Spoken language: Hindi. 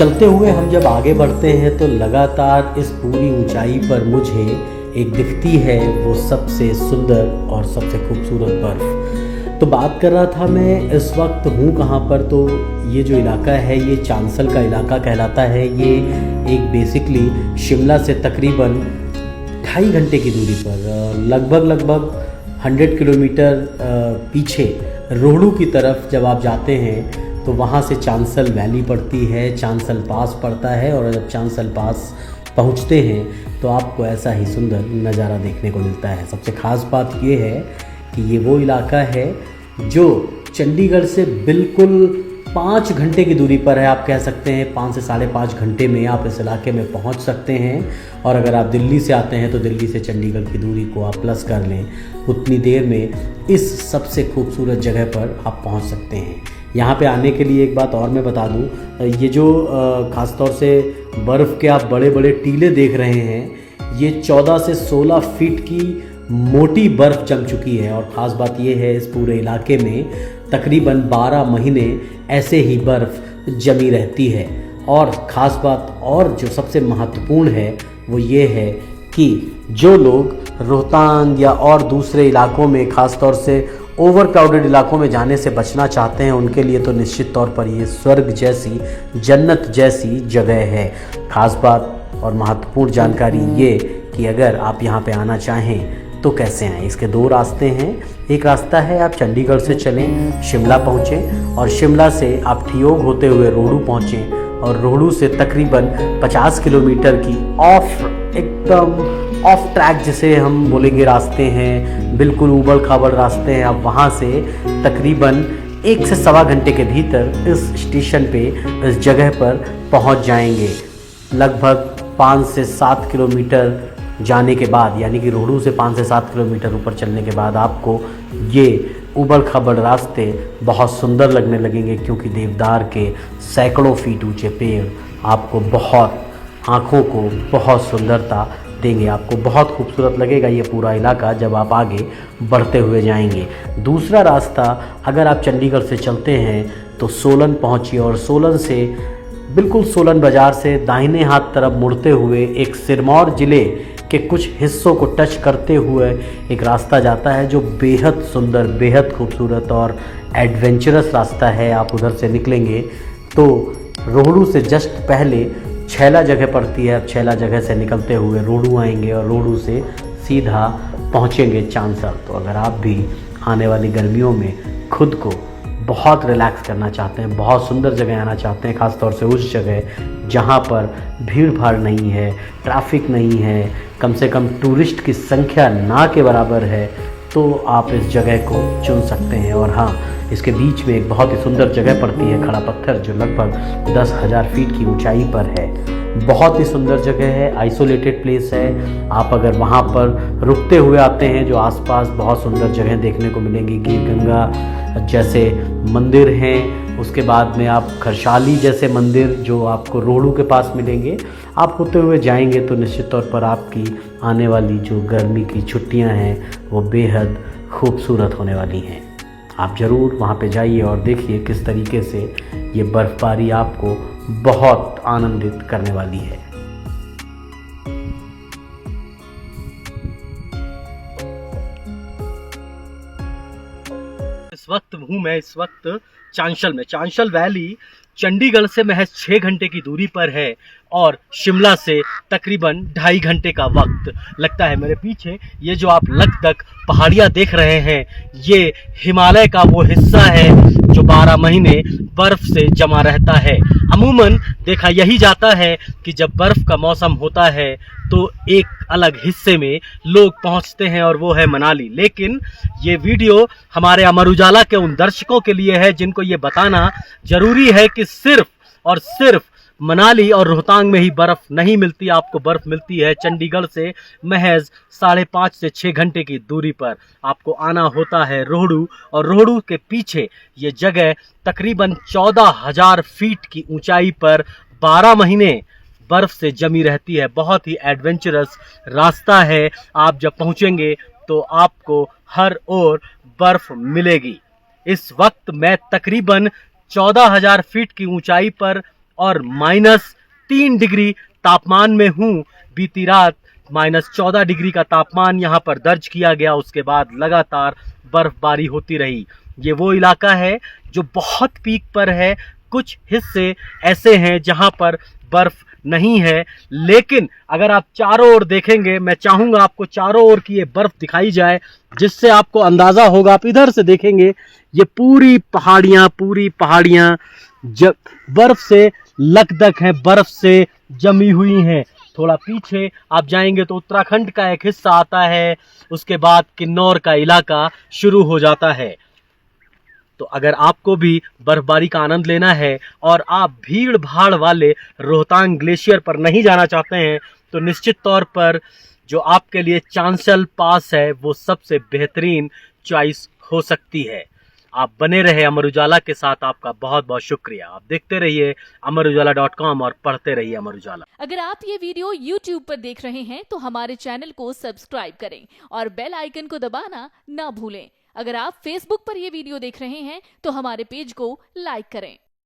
चलते हुए हम जब आगे बढ़ते हैं तो लगातार इस पूरी ऊंचाई पर मुझे एक दिखती है वो सबसे सुंदर और सबसे खूबसूरत बर्फ़। तो बात कर रहा था मैं इस वक्त हूँ कहाँ पर, तो ये जो इलाका है ये चांसल का इलाका कहलाता है। ये एक बेसिकली शिमला से तकरीबन 2.5 घंटे की दूरी पर लगभग 100 किलोमीटर पीछे रोहड़ू की तरफ जब आप जाते हैं तो वहाँ से चांसल वैली पड़ती है, चांसल पास पड़ता है। और जब चांसल पास पहुँचते हैं तो आपको ऐसा ही सुंदर नज़ारा देखने को मिलता है। सबसे ख़ास बात ये है कि ये वो इलाका है जो चंडीगढ़ से बिल्कुल 5 घंटे की दूरी पर है। आप कह सकते हैं 5 से 5.5 घंटे में आप इस इलाके में पहुंच सकते हैं। और अगर आप दिल्ली से आते हैं तो दिल्ली से चंडीगढ़ की दूरी को आप प्लस कर लें, उतनी देर में इस सबसे खूबसूरत जगह पर आप पहुंच सकते हैं। यहाँ पे आने के लिए एक बात और मैं बता दूँ, ये जो ख़ास तौर से बर्फ़ के आप बड़े बड़े टीले देख रहे हैं, ये 14 से 16 फीट की मोटी बर्फ़ जम चुकी है। और ख़ास बात ये है इस पूरे इलाके में तकरीबन 12 महीने ऐसे ही बर्फ़ जमी रहती है। और ख़ास बात और जो सबसे महत्वपूर्ण है वो ये है कि जो लोग रोहतांग या और दूसरे इलाकों में ख़ास तौर से ओवर क्राउडेड इलाकों में जाने से बचना चाहते हैं, उनके लिए तो निश्चित तौर पर ये स्वर्ग जैसी, जन्नत जैसी जगह है। ख़ास बात और महत्वपूर्ण जानकारी ये कि अगर आप यहाँ पे आना चाहें तो कैसे आएँ। इसके 2 रास्ते हैं। एक रास्ता है आप चंडीगढ़ से चलें, शिमला पहुँचें और शिमला से आप ठियोग होते हुए रोहड़ू पहुँचें और रोहड़ू से तकरीबन 50 किलोमीटर की एकदम ऑफ ट्रैक जिसे हम बोलेंगे रास्ते हैं, बिल्कुल ऊबड़ खाबड़ रास्ते हैं। आप वहाँ से तकरीबन 1 से सवा घंटे के भीतर इस स्टेशन पे, इस जगह पर पहुँच जाएंगे। लगभग 5 से 7 किलोमीटर जाने के बाद, यानी कि रोहड़ू से 5 से 7 किलोमीटर ऊपर चलने के बाद आपको ये ऊबड़ खाबड़ रास्ते बहुत सुंदर लगने लगेंगे, क्योंकि देवदार के सैकड़ों फीट ऊंचे पेड़ आपको बहुत आँखों को बहुत सुंदरता देंगे। आपको बहुत खूबसूरत लगेगा ये पूरा इलाका जब आप आगे बढ़ते हुए जाएंगे। दूसरा रास्ता, अगर आप चंडीगढ़ से चलते हैं तो सोलन पहुँचिए और सोलन से बिल्कुल सोलन बाज़ार से दाहिने हाथ तरफ मुड़ते हुए एक सिरमौर ज़िले के कुछ हिस्सों को टच करते हुए एक रास्ता जाता है जो बेहद सुंदर, बेहद खूबसूरत और एडवेंचरस रास्ता है। आप उधर से निकलेंगे तो रोहड़ू से जस्ट पहले छैला जगह पड़ती है। अब छैला जगह से निकलते हुए रोहड़ू आएंगे और रोहड़ू से सीधा पहुंचेंगे चांसल। तो अगर आप भी आने वाली गर्मियों में खुद को बहुत रिलैक्स करना चाहते हैं, बहुत सुंदर जगह आना चाहते हैं, ख़ास तौर से उस जगह जहां पर भीड़ भाड़ नहीं है, ट्रैफिक नहीं है, कम से कम टूरिस्ट की संख्या ना के बराबर है, तो आप इस जगह को चुन सकते हैं। और हाँ, इसके बीच में एक बहुत ही सुंदर जगह पड़ती है, खड़ा पत्थर, जो लगभग 10,000 फीट की ऊंचाई पर है। बहुत ही सुंदर जगह है, आइसोलेटेड प्लेस है। आप अगर वहाँ पर रुकते हुए आते हैं, जो आसपास बहुत सुंदर जगह देखने को मिलेंगी, गिर गंगा जैसे मंदिर हैं, उसके बाद में आप खरसाली जैसे मंदिर जो आपको रोहड़ू के पास मिलेंगे। आप होते हुए जाएंगे तो निश्चित तौर पर आपकी आने वाली जो गर्मी की छुट्टियां हैं वो बेहद खूबसूरत होने वाली हैं। आप ज़रूर वहाँ पे जाइए और देखिए किस तरीके से ये बर्फ़बारी आपको बहुत आनंदित करने वाली है। इस वक्त चांशल में, चांशल वैली चंडीगढ़ से महज 6 घंटे की दूरी पर है और शिमला से तकरीबन 2.5 घंटे का वक्त लगता है। मेरे पीछे ये जो आप लगभग पहाड़ियाँ देख रहे हैं, ये हिमालय का वो हिस्सा है जो 12 महीने बर्फ से जमा रहता है। अमूमन देखा यही जाता है कि जब बर्फ का मौसम होता है तो एक अलग हिस्से में लोग पहुंचते हैं और वो है मनाली। लेकिन ये वीडियो हमारे अमर उजाला के उन दर्शकों के लिए है जिनको ये बताना जरूरी है कि सिर्फ और सिर्फ मनाली और रोहतांग में ही बर्फ नहीं मिलती। आपको बर्फ मिलती है चंडीगढ़ से महज 5.5 से 6 घंटे की दूरी पर। आपको आना होता है रोहड़ू, और रोहड़ू के पीछे ये जगह तकरीबन 14,000 फीट की ऊंचाई पर 12 महीने बर्फ से जमी रहती है। बहुत ही एडवेंचरस रास्ता है। आप जब पहुंचेंगे तो आपको हर ओर बर्फ मिलेगी। इस वक्त मैं तकरीबन 14,000 फीट की ऊंचाई पर और -3 डिग्री तापमान में हूँ। बीती रात -14 डिग्री का तापमान यहाँ पर दर्ज किया गया। उसके बाद लगातार बर्फबारी होती रही। ये वो इलाका है जो बहुत पीक पर है। कुछ हिस्से ऐसे हैं जहाँ पर बर्फ नहीं है, लेकिन अगर आप चारों ओर देखेंगे, मैं चाहूँगा आपको चारों ओर की ये बर्फ दिखाई जाए, जिससे आपको अंदाज़ा होगा। आप इधर से देखेंगे, ये पूरी पहाड़ियाँ जब बर्फ से लकदक हैं, बर्फ से जमी हुई हैं। थोड़ा पीछे आप जाएंगे तो उत्तराखंड का एक हिस्सा आता है, उसके बाद किन्नौर का इलाका शुरू हो जाता है। तो अगर आपको भी बर्फबारी का आनंद लेना है और आप भीड़ भाड़ वाले रोहतांग ग्लेशियर पर नहीं जाना चाहते हैं, तो निश्चित तौर पर जो आपके लिए चांशल पास है वो सबसे बेहतरीन चॉइस हो सकती है। आप बने रहे अमर उजाला के साथ। आपका बहुत बहुत शुक्रिया। आप देखते रहिए amarujala.com और पढ़ते रहिए अमर उजाला। अगर आप ये वीडियो YouTube पर देख रहे हैं तो हमारे चैनल को सब्सक्राइब करें और बेल आइकन को दबाना ना भूलें। अगर आप Facebook पर ये वीडियो देख रहे हैं तो हमारे पेज को लाइक करें।